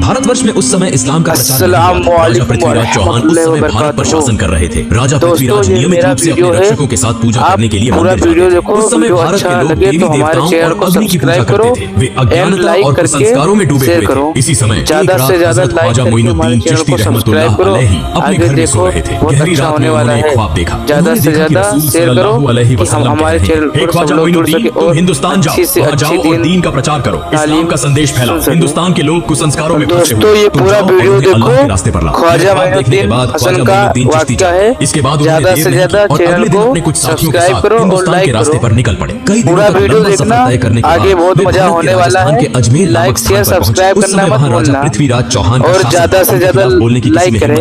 भारतवर्ष में उस समय इस्लाम का प्रचार नहीं हुआ था। राजा पृथ्वीराज चौहान उस समय भारत पर शासन कर रहे थे। राजा पृथ्वीराज नियमित रूप से अपने रक्षकों के साथ पूजा करने के लिए मंदिर जाते थे। उस समय भारत के लोग देवी देवताओं और अग्नि की पूजा करते थे। वे अज्ञानता और कुसंस्कारों में डूबे हुए थे। इसी समय एक रात हजरत ख्वाजा मोइनुद्दीन चिश्ती रहमतुल्लाह अलैहि अपने घर में सो रहे थे। गहरी रात में उन्होंने एक ख्वाब देखा। ज्यादा से ज्यादा शेयर करो कि हम हमारे चैनल पर ख्वाजा मोइनुद्दीन तुम हिंदुस्तान जाओ, वहां जाओ और दीन का प्रचार करो, इस्लाम का संदेश फैलाओ। हिंदुस्तान के लोग कुसंस्कारों में फंसे हुए, ये पूरा वीडियो देखो। रास्ते पर लाओ। ख्वाजा मोइनुद्दीन हसन का वाक़या है। इसके बाद ज्यादा से ज्यादा चैनल को कुछ साथियों के सब्सक्राइब साथ करो और हिंदुस्तान के लाइक रास्ते करो। पर निकल पड़े। कई पूरा वीडियो देखना, आगे बहुत मजा होने वाला है। अजमेर लाइक शेयर सब्सक्राइब करना मत भूलना पृथ्वीराज चौहान और ज्यादा से ज्यादा लाइक करें।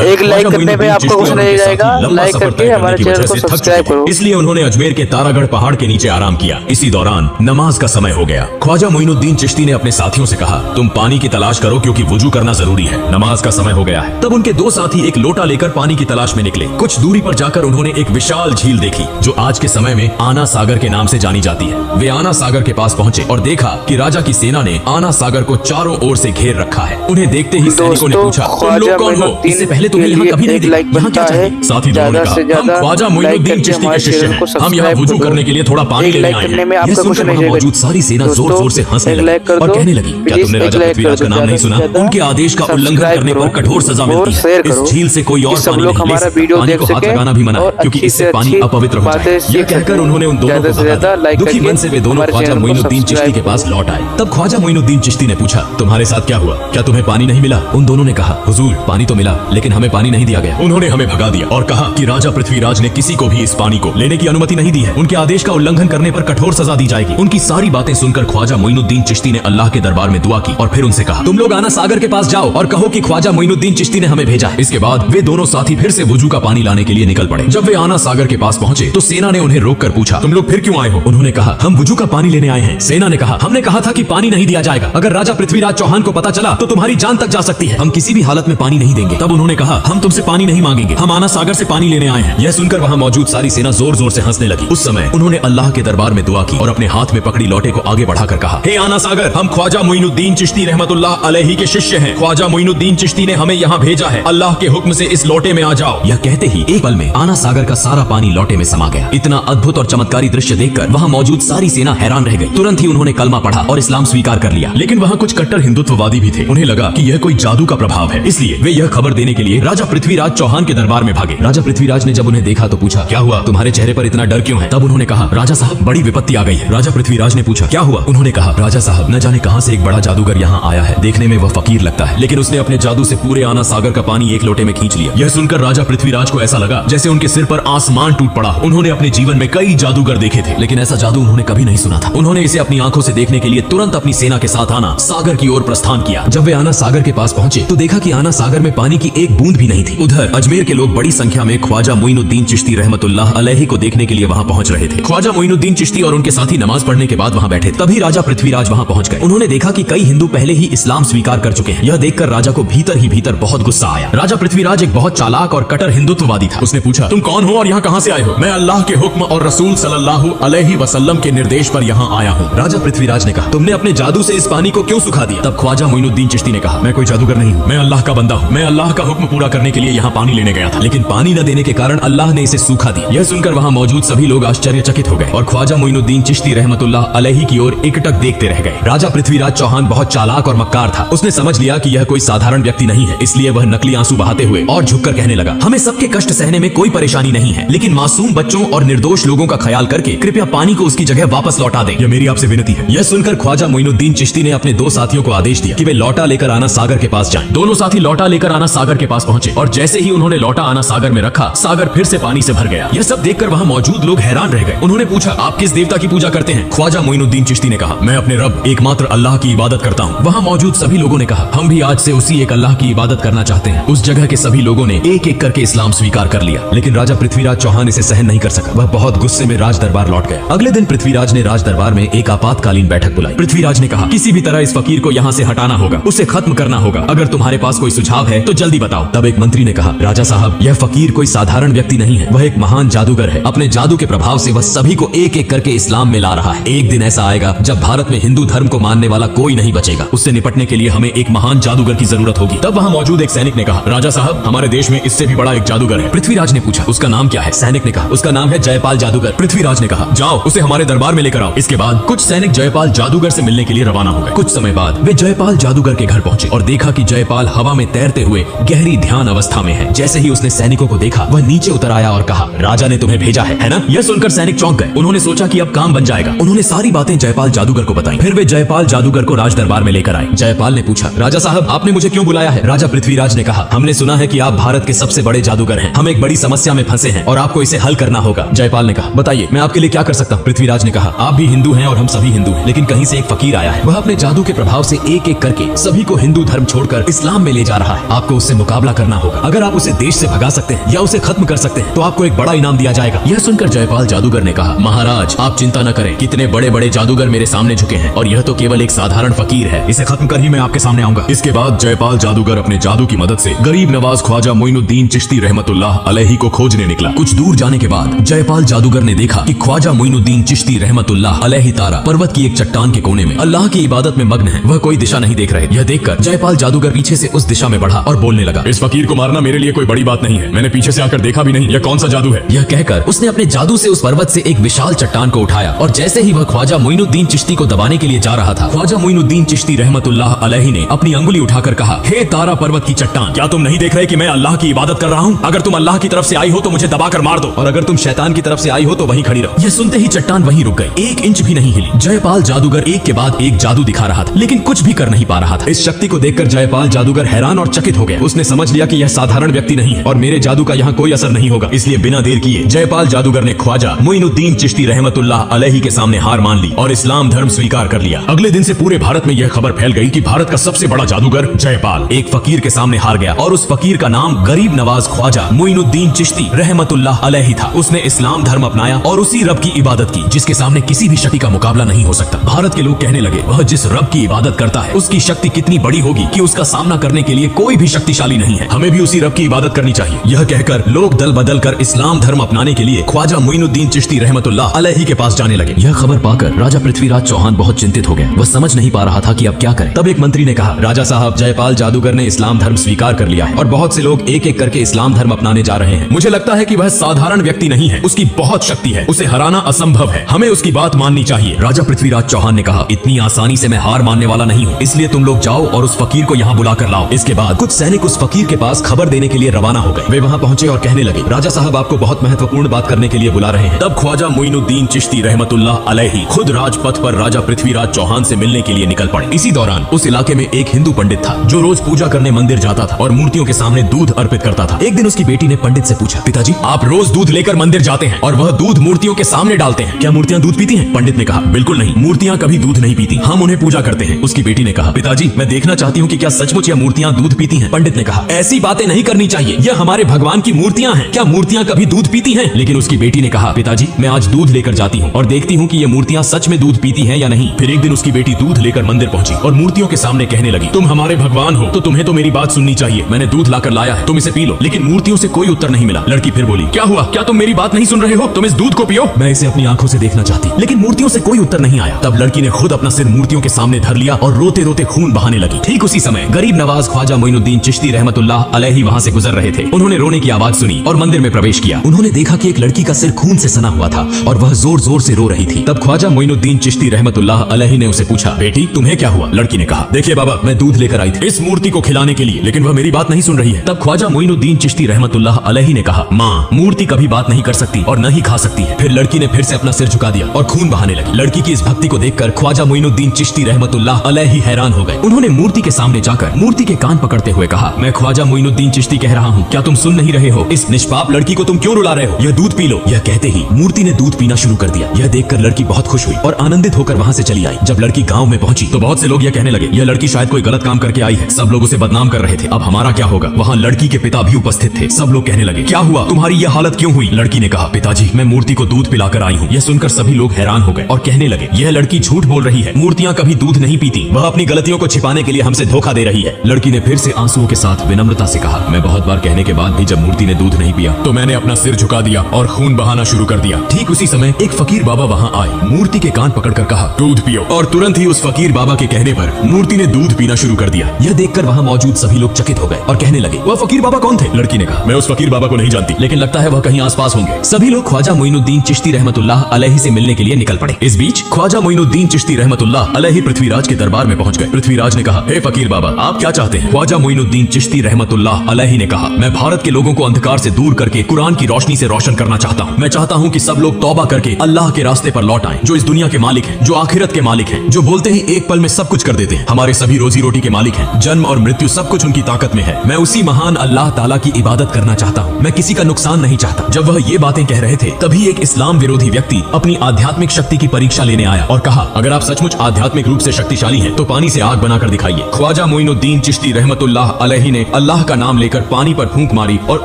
एक लाइक करने पे आपको कुछ नहीं जाएगा। लाइक करके हमारे चैनल को सब्सक्राइब करो। इसलिए उन्होंने अजमेर के तारागढ़ पहाड़ के नीचे आराम किया। इसी दौरान नमाज का समय हो गया। ख्वाजा मोइनुद्दीन चिश्ती ने अपने साथियों से कहा, तुम पानी की तलाश करो क्योंकि वुजू करना जरूरी है, नमाज का समय हो गया है। तब उनके दो साथी एक लोटा लेकर पानी की तलाश में निकले। कुछ दूरी पर जाकर उन्होंने एक विशाल झील देखी जो आज के समय में आना सागर के नाम से जानी जाती है। वे आना सागर के पास पहुंचे और देखा कि राजा की सेना ने आना सागर को चारों ओर से घेर रखा है। उन्हें देखते ही सैनिकों ने पूछा, तुम लोग कौन हो? इससे पहले तुम्हें यहाँ कभी नहीं देखा, यहाँ क्या चाहिए? साथी दोनों ने कहा, हम ख्वाजा मोइनुद्दीन चिश्ती के शिष्य हैं, हम यहाँ वुजू करने के लिए थोड़ा पानी लेने आए हैं। यह सुनकर वहाँ मौजूद सारी सेना जोर जोर से हंसने लगी और कहने लगी, क्या तुमने राजा पृथ्वीराज का नाम नहीं सुना? उनके आदेश का उल्लंघन करने पर कठोर सजा मिलती है। इस झील से कोई और पानी नहीं ले सकता। पानी को हाथ लगाना भी मना है क्योंकि इससे पानी अपवित्र हो जाए। यह कहकर उन्होंने उन दोनों को भगा दिया। दुखी मन से वे दोनों ख्वाजा मोइनुद्दीन चिश्ती के पास लौट आए। तब ख्वाजा मोइनुद्दीन चिश्ती ने पूछा, तुम्हारे साथ क्या हुआ? क्या तुम्हें पानी नहीं मिला? उन दोनों ने कहा, हुजूर पानी तो मिला लेकिन हमें पानी नहीं दिया गया। उन्होंने हमें भगा दिया और कहा कि राजा पृथ्वीराज ने किसी को भी इस पानी को लेने की अनुमति नहीं दी है। उनके आदेश का उल्लंघन करने पर कठोर सजा दी जाएगी। उनकी सारी बातें सुनकर ख्वाजा मोइनुद्दीन चिश्ती ने अल्लाह के दरबार में दुआ की और फिर उनसे कहा, तुम लोग आना सागर के पास जाओ और कहो कि ख्वाजा मोइनुद्दीन चिश्ती ने हमें भेजा है। इसके बाद वे दोनों साथी फिर से वुजू का पानी लाने के लिए निकल पड़े। जब वे आना सागर के पास पहुंचे तो सेना ने उन्हें रोककर पूछा, तुम लोग फिर क्यों आए हो? उन्होंने कहा, हम वुजू का पानी लेने आए हैं। सेना ने कहा, हमने कहा था कि पानी नहीं दिया जाएगा। अगर राजा पृथ्वीराज चौहान को पता चला तो तुम्हारी जान तक जा सकती है। हम किसी भी हालत में पानी नहीं देंगे। तब उन्होंने कहा, हम तुमसे पानी नहीं मांगेंगे, हम आना सागर से पानी लेने आए हैं। यह सुनकर वहाँ मौजूद सारी सेना जोर जोर से हंसने लगी। उस समय उन्होंने अल्लाह के दरबार में दुआ की और अपने हाथ में पकड़ी लोटे को आगे बढ़ाकर कहा, हे आना सागर, हम ख्वाजा मोइनुद्दीन चिश्ती रहमतुल्लाह अलैहि के शिष्य हैं। ख्वाजा मोइनुद्दीन चिश्ती ने हमें यहाँ भेजा है। अल्लाह के हुक्म से इस लोटे में आ जाओ। यह कहते ही एक पल में आना सागर का सारा पानी लोटे में समा गया। इतना अद्भुत और चमत्कारी दृश्य देखकर वहाँ मौजूद सारी सेना हैरान रह गई। तुरंत ही उन्होंने कलमा पढ़ा और इस्लाम स्वीकार कर लिया। लेकिन वहाँ कुछ कट्टर हिंदुत्ववादी भी थे। उन्हें लगा कि यह कोई जादू का प्रभाव है, इसलिए वे यह खबर देने के लिए राजा पृथ्वीराज चौहान के दरबार में भागे। राजा पृथ्वीराज ने जब उन्हें देखा तो पूछा, क्या हुआ? तुम्हारे चेहरे पर इतना डर क्यों है? तब उन्होंने कहा, राजा साहब बड़ी विपत्ति आ गई है। राजा पृथ्वीराज ने पूछा, क्या हुआ? उन्होंने कहा, राजा साहब न जाने कहां से एक बड़ा जादूगर यहाँ आया है। देखने में वह फकीर लगता है लेकिन उसने अपने जादू से पूरे आना सागर का पानी एक लोटे में खींच लिया। यह सुनकर राजा पृथ्वीराज को ऐसा लगा जैसे उनके सिर पर आसमान टूट पड़ा। उन्होंने अपने जीवन में कई जादूगर देखे थे लेकिन ऐसा जादू उन्होंने कभी नहीं सुना था। उन्होंने इसे अपनी आंखों से देखने के लिए तुरंत अपनी सेना के साथ आना सागर की ओर प्रस्थान किया। जब वे आना सागर के पास पहुंचे तो देखा कि आना सागर में पानी की एक बूंद भी नहीं थी। उधर अजमेर के लोग बड़ी संख्या में ख्वाजा मोइनुद्दीन चिश्ती रहमतुल्लाह अलैहि को देखने के लिए वहां पहुंच रहे थे। ख्वाजा मोइनुद्दीन चिश्ती और उनके साथी नमाज पढ़ने के बाद वहां बैठे। तभी राजा पृथ्वीराज वहां पहुंच गए। उन्होंने देखा कि कई हिंदू पहले ही इस्लाम स्वीकार कर चुके हैं। यह देखकर राजा को भीतर ही भीतर बहुत गुस्सा आया। राजा पृथ्वीराज एक बहुत चालाक और कट्टर हिंदुत्ववादी था। उसने पूछा, तुम कौन हो और यहाँ कहाँ से आए हो? मैं अल्लाह के हुक्म और रसूल सल्लल्लाहु अलैहि वसल्लम के निर्देश पर यहाँ आया हूँ। राजा पृथ्वीराज ने कहा, तुमने अपने जादू से इस पानी को क्यों सुखा दिया? तब ख्वाजा मोइनुद्दीन चिश्ती ने कहा, मैं कोई जादूगर नहीं हूँ, मैं अल्लाह का बंदा हूँ। मैं अल्लाह का हुक्म पूरा करने के लिए यहाँ पानी लेने गया था लेकिन पानी न देने के कारण अल्लाह ने इसे सूखा दिया। यह सुनकर वहाँ मौजूद सभी लोग आश्चर्यचकित हो गए और ख्वाजा मोइनुद्दीन चिश्ती रहमतुल्लाह अलैहि की ओर एकटक देखते रह गए। राजा पृथ्वीराज चौहान बहुत चालाक और मक्कार था। उसने समझ लिया कि यह कोई साधारण व्यक्ति नहीं है, इसलिए वह नकली आंसू बहाते हुए और झुककर कहने लगा, हमें सबके कष्ट सहने में कोई परेशानी नहीं है लेकिन मासूम बच्चों और निर्दोष लोगों का ख्याल करके कृपया पानी को उसकी जगह वापस लौटा दें। यह मेरी आपसे विनती है। यह सुनकर ख्वाजा मोइनुद्दीन चिश्ती ने अपने दो साथियों को आदेश दिया कि वे लौटा लेकर आना सागर के पास जाएं। दोनों साथी लौटा लेकर आना सागर के पास पहुंचे और जैसे ही उन्होंने लौटा आना सागर में रखा, सागर फिर से पानी से भर गया। यह सब देखकर वहाँ मौजूद लोग हैरान रह गए। उन्होंने पूछा, आप किस देवता की पूजा करते हैं? ख्वाजा मोइनुद्दीन चिश्ती ने कहा, मैं अपने रब एकमात्र अल्लाह की इबादत करता हूँ। वहाँ मौजूद सभी लोगों ने कहा, हम भी आज से उसी एक अल्लाह की इबादत करना चाहते हैं। उस जगह के सभी लोगों ने एक एक करके इस्लाम स्वीकार कर लिया लेकिन राजा पृथ्वीराज चौहान इसे सहन नहीं कर सका। वह बहुत गुस्से में राज दरबार लौट गया। अगले दिन पृथ्वीराज ने राज दरबार में एक आपातकालीन बैठक बुलाई। पृथ्वीराज ने कहा, किसी भी तरह इस फकीर को यहाँ से हटाना होगा, उसे खत्म करना होगा। अगर तुम्हारे पास कोई सुझाव है तो जल्दी बताओ। तब एक मंत्री ने कहा, राजा साहब यह फकीर कोई साधारण व्यक्ति नहीं है, वह एक महान जादूगर है। अपने जादू के प्रभाव से वह सभी को एक एक करके इस्लाम में ला रहा है। एक दिन ऐसा आएगा जब भारत में हिंदू धर्म को मानने वाला कोई नहीं बचेगा। उससे निपटने के के लिए हमें एक महान जादूगर की जरूरत होगी। तब वहाँ मौजूद एक सैनिक ने कहा, राजा साहब, हमारे देश में इससे भी बड़ा एक जादूगर है। पृथ्वीराज ने पूछा, उसका नाम क्या है? सैनिक ने कहा, उसका नाम है जयपाल जादूगर। पृथ्वीराज ने कहा, जाओ उसे हमारे दरबार में लेकर आओ। इसके बाद कुछ सैनिक जयपाल जादूगर से मिलने के लिए रवाना हो गए। कुछ समय बाद वे जयपाल जादूगर के घर पहुंचे और देखा कि जयपाल हवा में तैरते हुए गहरी ध्यान अवस्था में है। जैसे ही उसने सैनिकों को देखा, वह नीचे उतर आया और कहा, राजा ने तुम्हें भेजा है ना? यह सुनकर सैनिक चौंक गए। उन्होंने सोचा कि अब काम बन जाएगा। उन्होंने सारी बातें जयपाल जादूगर को बताई। फिर वे जयपाल जादूगर को राज दरबार में लेकर आए। जयपाल ने पूछा, राजा साहब, आपने मुझे क्यों बुलाया है? राजा पृथ्वीराज ने कहा, हमने सुना है कि आप भारत के सबसे बड़े जादूगर हैं। हम एक बड़ी समस्या में फंसे हैं और आपको इसे हल करना होगा। जयपाल ने कहा, बताइए, मैं आपके लिए क्या कर सकता हूँ? पृथ्वीराज ने कहा, आप भी हिंदू हैं और हम सभी हिंदू हैं, लेकिन कहीं से एक फकीर आया है। वह अपने जादू के प्रभाव से एक एक करके सभी को हिंदू धर्म छोड़कर इस्लाम में ले जा रहा है। आपको उससे मुकाबला करना होगा। अगर आप उसे देश से भगा सकते हैं या उसे खत्म कर सकते हैं तो आपको एक बड़ा इनाम दिया जाएगा। यह सुनकर जयपाल जादूगर ने कहा, महाराज, आप चिंता न करें। कितने बड़े बड़े जादूगर मेरे सामने झुके हैं और यह तो केवल एक साधारण फकीर है। इसे खत्म कर ही मैं आपके सामने आऊंगा। इसके बाद जयपाल जादूगर अपने जादू की मदद से गरीब नवाज ख्वाजा मोइनुद्दीन चिश्ती रहमतुल्लाह अलैहि को खोजने निकला। कुछ दूर जाने के बाद जयपाल जादूगर ने देखा कि ख्वाजा मोइनुद्दीन चिश्ती रहमतुल्लाह अलैहि तारा पर्वत की एक चट्टान के कोने में अल्लाह की इबादत में मग्न है। वह कोई दिशा नहीं देख रहे। यह देखकर जयपाल जादूगर पीछे से उस दिशा में बढ़ा और बोलने लगा, इस फकीर को मारना मेरे लिए कोई बड़ी बात नहीं है। मैंने पीछे से आकर देखा भी नहीं। यह कौन सा जादू है? यह कहकर उसने अपने जादू से उस पर्वत से एक विशाल चट्टान को उठाया और जैसे ही वह ख्वाजा मोइनुद्दीन चिश्ती को दबाने के लिए जा रहा था, ख्वाजा मोइनुद्दीन चिश्ती रहमतुल्लाह अलैहि ने अपनी अंगुली उठाकर कहा, हे तारा पर्वत की चट्टान, क्या तुम नहीं देख रहे कि मैं अल्लाह की इबादत कर रहा हूँ? अगर तुम अल्लाह की तरफ से आई हो तो मुझे दबाकर मार दो, और अगर तुम शैतान की तरफ से आई हो तो वहीं खड़ी रहो। यह सुनते ही चट्टान वहीं रुक गई, एक इंच भी नहीं हिली। जयपाल जादूगर एक के बाद एक जादू दिखा रहा था, लेकिन कुछ भी कर नहीं पा रहा था। इस शक्ति को देखकर जयपाल जादूगर हैरान और चकित हो गया। उसने समझ लिया कि यह साधारण व्यक्ति नहीं है और मेरे जादू का यहाँ कोई असर नहीं होगा। इसलिए बिना देर किए जयपाल जादूगर ने ख्वाजा मोइनुद्दीन चिश्ती रहमतुल्लाह अलैहि के सामने हार मान ली और इस्लाम धर्म स्वीकार कर लिया। अगले दिन से पूरे भारत में यह खबर फैल गई कि भारत का सबसे बड़ा जादूगर जयपाल एक फकीर के सामने हार गया और उस फकीर का नाम गरीब नवाज ख्वाजा मोइनुद्दीन चिश्ती रहमतुल्लाह अलैहि था। उसने इस्लाम धर्म अपनाया और उसी रब की इबादत की जिसके सामने किसी भी शक्ति का मुकाबला नहीं हो सकता। भारत के लोग कहने लगे, वह जिस रब की इबादत करता है उसकी शक्ति कितनी बड़ी होगी कि उसका सामना करने के लिए कोई भी शक्तिशाली नहीं है। हमें भी उसी रब की इबादत करनी चाहिए। यह कहकर लोग दल बदल कर इस्लाम धर्म अपनाने के लिए ख्वाजा मोइनुद्दीन चिश्ती रहमतुल्लाह अलैहि के पास जाने लगे। यह खबर पाकर राजा पृथ्वीराज चौहान बहुत चिंतित हो गए। वह समझ नहीं पा रहा था कि अब क्या करे। तब एक मंत्री ने कहा, राजा साहब, जयपाल जादूगर ने इस्लाम धर्म स्वीकार कर लिया है और बहुत से लोग एक एक करके इस्लाम धर्म अपनाने जा रहे हैं। मुझे लगता है कि वह साधारण व्यक्ति नहीं है, उसकी बहुत शक्ति है, उसे हराना असंभव है। हमें उसकी बात माननी चाहिए। राजा पृथ्वीराज चौहान ने कहा, इतनी आसानी से मैं हार मानने वाला नहीं हूँ, इसलिए तुम लोग जाओ और उस फकीर को यहाँ बुला कर लाओ। इसके बाद कुछ सैनिक उस फकीर के पास खबर देने के लिए रवाना हो गए। वे वहाँ पहुंचे और कहने लगे, राजा साहब आपको बहुत महत्वपूर्ण बात करने के लिए बुला रहे हैं। तब ख्वाजा मोइनुद्दीन चिश्ती रहमतुल्लाह अलैहि खुद राजपथ पर राजा पृथ्वीराज चौहान से मिलने के लिए निकल पड़े। इसी दौरान उस इलाके में एक हिंदू पंडित था जो रोज पूजा करने मंदिर जाता था और मूर्तियों के सामने दूध अर्पित करता था। एक दिन उसकी बेटी ने पंडित से पूछा, पिताजी, आप रोज दूध लेकर मंदिर जाते हैं और वह दूध मूर्तियों के सामने डालते हैं, क्या मूर्तियां दूध पीती हैं? पंडित ने कहा, बिल्कुल नहीं, मूर्तियां कभी दूध नहीं पीती, हम उन्हें पूजा करते हैं। उसकी बेटी ने कहा, पिताजी, मैं देखना चाहती हूँ कि क्या सचमुच यह मूर्तियां दूध पीती हैं? पंडित ने कहा, ऐसी बातें नहीं करनी चाहिए, यह हमारे भगवान की मूर्तियां हैं, क्या मूर्तियां कभी दूध पीती हैं? लेकिन उसकी बेटी ने कहा, पिताजी, मैं आज दूध लेकर जाती हूँ और देखती हूँ कि ये मूर्तियां सच में दूध पीती हैं या नहीं। फिर एक दिन उसकी बेटी दूध लेकर मंदिर पहुंची और मूर्तियों के सामने कहने लगी, तुम हमारे भगवान हो तो तुम्हें तो मेरी बात सुननी चाहिए। मैंने दूध लाकर लाया है, तुम इसे पी लो। लेकिन मूर्तियों से कोई उत्तर नहीं मिला। लड़की फिर बोली, क्या हुआ? क्या तुम मेरी बात नहीं सुन रहे हो? तुम इस दूध को पियो। मैं इसे अपनी आंखों से देखना चाहती, लेकिन मूर्तियों से कोई उत्तर नहीं आया। तब लड़की ने खुद अपना सिर मूर्तियों के सामने धर लिया और रोते रोते खून बहाने लगी। ठीक उसी समय गरीब नवाज ख्वाजा मोइनुद्दीन चिश्ती रहमतुल्लाह अलैहि वहाँ से गुजर रहे थे। उन्होंने रोने की आवाज सुनी और मंदिर में प्रवेश किया। उन्होंने देखा कि एक लड़की का सिर खून से सना हुआ था और वह जोर जोर से रो रही थी। तब ख्वाजा मोइनुद्दीन चिश्ती रहमतुल्लाह अलैहि ने उसे पूछा, बेटी, तुम्हें क्या हुआ? लड़की ने कहा, देखिए बाबा, मैं दूध लेकर आई थी इस मूर्ति को खिलाने के लिए, लेकिन वह मेरी बात नहीं सुन रही है। तब ख्वाजा मोइनुद्दीन चिश्ती रहमतुल्लाह अलैहि ने कहा, माँ, मूर्ति कभी बात नहीं कर सकती और न ही खा सकती है। फिर लड़की ने फिर से अपना सिर झुका दिया और खून बहाने लगी। लड़की की इस भक्ति को देखकर ख्वाजा मोइनुद्दीन चिश्ती रहमतुल्लाह अलैहि हैरान हो गए। उन्होंने मूर्ति के सामने जाकर मूर्ति के कान पकड़ते हुए कहा, मैं ख्वाजा मोइनुद्दीन चिश्ती कह रहा हूँ, क्या तुम सुन नहीं रहे हो? इस निष्पाप लड़की को तुम क्यों रुला रहे हो? यह दूध पी लो। यह कहते ही मूर्ति ने दूध पीना शुरू कर दिया। यह देखकर लड़की बहुत खुश हुई और आनंदित होकर वहाँ से चली आई। जब लड़की गाँव में पहुंची तो बहुत से लोग यह कहने लगे, यह लड़की शायद कोई गलत काम करके आई है। सब लोग उसे बदनाम कर रहे थे। अब हमारा क्या होगा? वहाँ लड़की के पिता भी उपस्थित थे। सब लोग कहने लगे, क्या हुआ? तुम्हारी यह हालत क्यों हुई? लड़की ने कहा, पिताजी, मैं मूर्ति को दूध पिलाकर आई हूँ। यह सुनकर सभी लोग हैरान हो गए और कहने लगे, यह लड़की झूठ बोल रही है, मूर्तियाँ कभी दूध नहीं पीती, वह अपनी गलतियों को छिपाने के लिए हमसे धोखा दे रही है। लड़की ने फिर से आंसुओं के साथ विनम्रता से कहा, मैं बहुत बार कहने के बाद भी जब मूर्ति ने दूध नहीं पिया तो मैंने अपना सिर झुका दिया और खून बहाना शुरू कर दिया। ठीक उसी समय एक फकीर बाबा वहाँ आए, मूर्ति के कान पकड़कर कहा, दूध पियो। और तुरंत ही उस फकीर बाबा के कहने पर मूर्ति मूर्ति ने दूध पीना शुरू कर दिया। यह देखकर वहाँ मौजूद सभी लोग चकित हो गए और कहने लगे, वह फकीर बाबा कौन थे? लड़की ने कहा, मैं उस फकीर बाबा को नहीं जानती, लेकिन लगता है वह कहीं आसपास होंगे। सभी लोग ख्वाजा मोइनुद्दीन चिश्ती रहमतुल्लाह अलैहि से मिलने के लिए निकल पड़े। इस बीच ख्वाजा मोइनुद्दीन चिश्ती रहमतुल्लाह अलैहि पृथ्वीराज के दरबार में पहुंच गए। पृथ्वीराज ने कहा, हे फकीर बाबा, आप क्या चाहते हैं? ख्वाजा मोइनुद्दीन चिश्ती रहमतुल्लाह अलैहि ने कहा, मैं भारत के लोगों को अंधकार से दूर करके कुरान की रोशनी से रोशन करना चाहता हूँ। मैं चाहता हूँ कि सब लोग तौबा करके अल्लाह के रास्ते पर लौट आएं, जो इस दुनिया के मालिक हैं, जो आखिरत के मालिक हैं, जो बोलते ही एक पल में सब कुछ कर देते हैं। हमारे सभी रोजी रोटी के मालिक हैं, जन्म और मृत्यु सब कुछ उनकी ताकत में है। मैं उसी महान अल्लाह ताला की इबादत करना चाहता हूँ। मैं किसी का नुकसान नहीं चाहता। जब वह ये बातें कह रहे थे तभी एक इस्लाम विरोधी व्यक्ति अपनी आध्यात्मिक शक्ति की परीक्षा लेने आया और कहा, अगर आप सचमुच आध्यात्मिक रूप से शक्तिशाली हैं तो पानी से आग बनाकर दिखाइए। ख्वाजा मोइनुद्दीन चिश्ती रहमतुल्लाह अलैहि ने अल्लाह का नाम लेकर पानी पर फूंक मारी और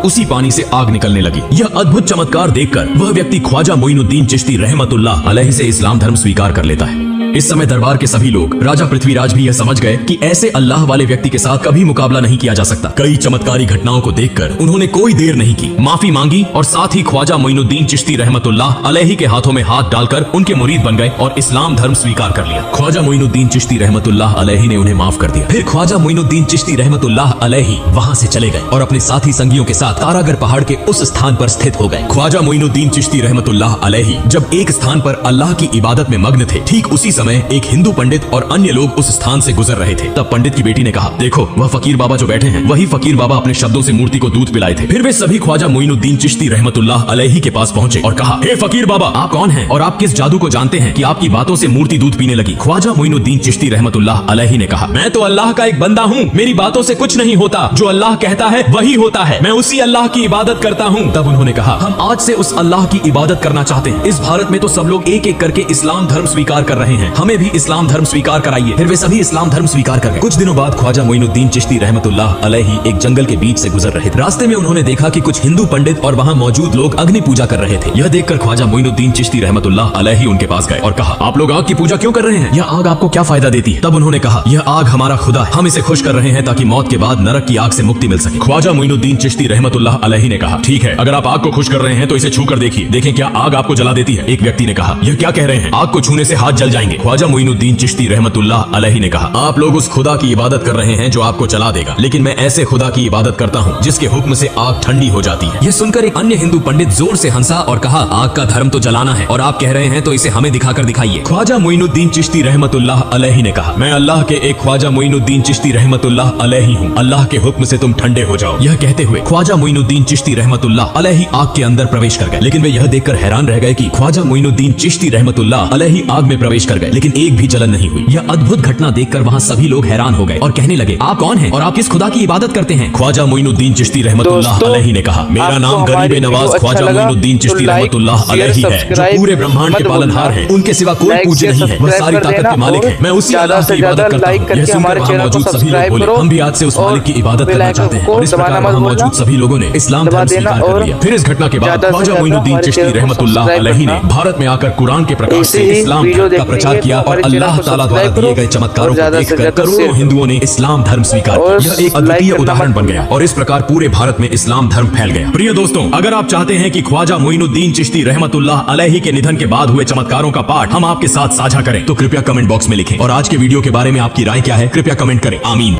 उसी पानी से आग निकलने लगी। यह अद्भुत चमत्कार देखकर वह व्यक्ति ख्वाजा मोइनुद्दीन चिश्ती रहमतुल्लाह अलैहि से इस्लाम धर्म स्वीकार कर लेता है। इस समय दरबार के सभी लोग, राजा पृथ्वीराज भी यह समझ गए कि ऐसे अल्लाह वाले व्यक्ति के साथ कभी मुकाबला नहीं किया जा सकता। कई चमत्कारी घटनाओं को देखकर उन्होंने कोई देर नहीं की, माफी मांगी और साथ ही ख्वाजा मोइनुद्दीन चिश्ती रहमतुल्लाह अलैहि के हाथों में हाथ डालकर उनके मुरीद बन गए और इस्लाम धर्म स्वीकार कर लिया। ख्वाजा मोइनुद्दीन चिश्ती रहमतुल्लाह अलैहि ने उन्हें माफ कर दिया। फिर ख्वाजा मोइनुद्दीन चिश्ती रहमतुल्लाह अलैहि वहां से चले गए और अपने साथी संगियों के साथ तारागढ़ पहाड़ के उस स्थान पर स्थित हो गए। ख्वाजा मोइनुद्दीन चिश्ती रहमतुल्लाह अलैहि जब एक स्थान पर अल्लाह की इबादत में मग्न थे, ठीक उसी समय एक हिंदू पंडित और अन्य लोग उस स्थान से गुजर रहे थे। तब पंडित की बेटी ने कहा, देखो वह फकीर बाबा जो बैठे हैं, वही फकीर बाबा अपने शब्दों से मूर्ति को दूध पिलाए थे। फिर वे सभी ख्वाजा मोइनुद्दीन चिश्ती रहमतुल्लाह अलैहि के पास पहुंचे और कहा, हे फकीर बाबा, आप कौन हैं और आप किस जादू को जानते हैं कि आपकी बातों से मूर्ति दूध पीने लगी? ख्वाजा मोइनुद्दीन चिश्ती रहमतुल्लाह अलैहि ने कहा, मैं तो अल्लाह का एक बंदा हूँ, मेरी बातों से कुछ नहीं होता। जो अल्लाह कहता है वही होता है। मैं उसी अल्लाह की इबादत करता हूँ। तब उन्होंने कहा, हम आज से उस अल्लाह की इबादत करना चाहते हैं। इस भारत में तो सब लोग एक एक करके इस्लाम धर्म स्वीकार कर रहे हैं, हमें भी इस्लाम धर्म स्वीकार कराइए। फिर वे सभी इस्लाम धर्म स्वीकार कर गए। कुछ दिनों बाद ख्वाजा मोइनुद्दीन चिश्ती रहमतुल्लाह अलैहि एक जंगल के बीच से गुजर रहे थे। रास्ते में उन्होंने देखा कि कुछ हिंदू पंडित और वहाँ मौजूद लोग अग्नि पूजा कर रहे थे। यह देखकर ख्वाजा मोइनुद्दीन चिश्ती रहमतुल्लाह अलैहि उनके पास गए और कहा, आप लोग आग की पूजा क्यों कर रहे हैं? यह आग आपको क्या फायदा देती है? तब उन्होंने कहा, यह आग हमारा खुदा है, हम इसे खुश कर रहे हैं ताकि मौत के बाद नरक की आग से मुक्ति मिल सके। ख्वाजा मोइनुद्दीन चिश्ती रहमतुल्लाह अलैहि ने कहा, ठीक है, अगर आप आग को खुश कर रहे हैं तो इसे छू कर देखिए, देखें क्या आग आपको जला देती है। एक व्यक्ति ने कहा, यह क्या कह रहे हैं? आग को छूने से हाथ जल जाएंगे। ख्वाजा मोइनुद्दीन चिश्ती रहमतुल्लाह अलैहि ने कहा, आप लोग उस खुदा की इबादत कर रहे हैं जो आपको जला देगा, लेकिन मैं ऐसे खुदा की इबादत करता हूँ जिसके हुक्म से आग ठंडी हो जाती है। यह सुनकर एक अन्य हिंदू पंडित जोर से हंसा और कहा, आग का धर्म तो जलाना है और आप कह रहे हैं तो इसे हमें दिखाकर दिखाइए। ख्वाजा मोइनुद्दीन चिश्ती रहमतुल्लाह अलैहि ने कहा, मैं अल्लाह के एक ख्वाजा मोइनुद्दीन चिश्ती रहमतुल्लाह अलैहि हूँ, अल्लाह के हुक्म से तुम ठंडे हो जाओ। यह कहते हुए ख्वाजा मोइनुद्दीन चिश्ती रहमतुल्लाह अलैहि आग के अंदर प्रवेश कर गए, लेकिन वे यह देखकर हैरान रह गए कि ख्वाजा मोइनुद्दीन चिश्ती रहमतुल्लाह अलैहि आग में प्रवेश कर गए, लेकिन एक भी जलन नहीं हुई। यह अद्भुत घटना देखकर वहाँ सभी लोग हैरान हो गए और कहने लगे, आप कौन हैं और आप किस खुदा की इबादत करते हैं? ख्वाजा मोइनुद्दीन चिश्ती रहमतुल्लाह अलैहि ने कहा, मेरा नाम गरीब नवाज ख्वाजा मोइनुद्दीन चिश्ती रहमतुल्लाह अलैहि है, जो पूरे ब्रह्मांड के पालनहार हैं। उनके सिवा कोई पूज्य नहीं है, वह सारी ताकत के मालिक है। मैं उसी अल्लाह की इबादत करता हूँ। यह सुनकर वहाँ मौजूद सभी लोग बोले, हम भी आज से उस मालिक की इबादत करना चाहते हैं। और इस प्रकार वहाँ मौजूद सभी लोगों ने इस्लाम धर्म स्वीकार कर लिया। फिर इस घटना के बाद ख्वाजा मोइनुद्दीन चिश्ती रहमतुल्लाह अलैहि ने भारत में आकर कुरान के प्रकाश से इस्लाम धर्म का प्रचार किया और अल्लाह ताला द्वारा दिए गए चमत्कारों को देखकर करोड़ों हिंदुओं ने इस्लाम धर्म स्वीकार किया। यह एक अद्वितीय उदाहरण बन गया और इस प्रकार पूरे भारत में इस्लाम धर्म फैल गया। प्रिय दोस्तों, अगर आप चाहते हैं कि ख्वाजा मोइनुद्दीन चिश्ती रहमतुल्लाह अलैहि के निधन के बाद हुए चमत्कारों का पाठ हम आपके साथ साझा करें तो कृपया कमेंट बॉक्स में लिखें और आज के वीडियो के बारे में आपकी राय क्या है कृपया कमेंट करें। आमीन।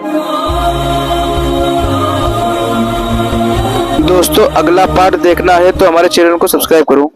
दोस्तों, अगला पार्ट देखना है तो हमारे चैनल को सब्सक्राइब करो।